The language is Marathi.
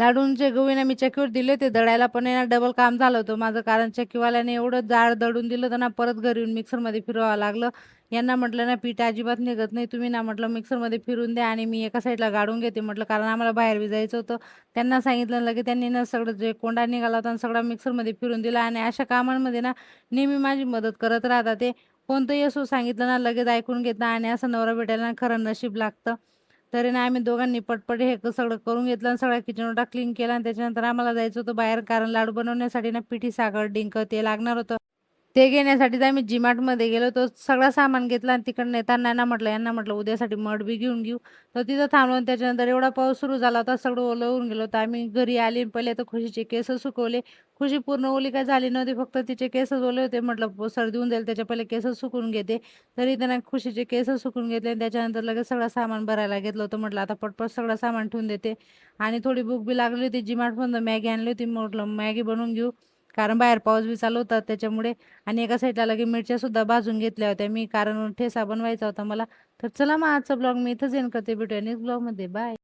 लाडूंचे गहू आहे ना मी चक्कीवर दिले होते दळायला, पण आहे ना डबल काम झालं होतं माझं. कारण चक्कीवाल्याने एवढं जाड दळून दिलं होतं ना, परत घरी येऊन मिक्सरमध्ये फिरवावं लागलं. यांना म्हटलं ना, पीठ अजिबात निघत नाही. तुम्ही ना म्हटलं मिक्सरमध्ये फिरून द्या आणि मी एका साईडला गाळून घेते म्हटलं, कारण आम्हाला बाहेर बी जायचं होतं. त्यांना सांगितलं लगेच त्यांनी ना सगळं जे कोंडा निघाला होता ना, सगळा मिक्सरमध्ये फिरून दिला आणि अशा कामांमध्ये ना नेहमी माझी मदत करत राहतात ते. कोणतंही असो सांगितलं ना, लगेच ऐकून घेतात आणि असं नवरा भेटायला ना खरं नशीब लागतं. तरी ना आम्ही दोघांनी पटपट हे सगळं करून घेतलं आणि सगळ्या किचन ओटा क्लीन केला आणि त्याच्यानंतर आम्हाला जायचं होतं बाहेर, कारण लाडू बनवण्यासाठी ना पिठी, साखर, डिंक ते लागणार होतं. ते घेण्यासाठीच आम्ही जी-मार्टमध्ये गेलो होतो. सगळं सामान घेतलं आणि तिकडनं येताना ना म्हटलं यांना म्हटलं उद्यासाठी मठ बी घेऊन घेऊ. तर तिथं थांबलो आणि त्याच्यानंतर एवढा पाऊस सुरू झाला होता, सगळं ओलं होऊन गेलं होतं. आम्ही घरी आले पहिले तर खुशीचे केस सुकवले. खुशी पूर्ण ओली काही झाली नव्हती, फक्त तिचे केसच ओले होते. म्हटलं सर्दी होऊन जाईल त्याच्या पहिले केस सुकवून घेते. तरी त्यानं खुशीचे केस सुकवून घेतले आणि त्याच्यानंतर लगेच सगळं सामान भरायला घेतलं होतं. म्हटलं आता पटपट सगळं सामान ठेवून देते आणि थोडी भूक बी लागली होती. जी-मार्टमधनं मॅगी आणली होती. म्हटलं मॅगी बनवून घेऊ, कारण बाहेर पाऊस बी चालू होता त्याच्यामुळे. आणि एका साईडला लगे मिरच्यासुद्धा भाजून घेतल्या होत्या मी, कारण ठेचा बनवायचा होता मला. तर चला मग आजचा ब्लॉग मी इथंच एंड करते. भेटूया नेक्स्ट ब्लॉगमध्ये. बाय.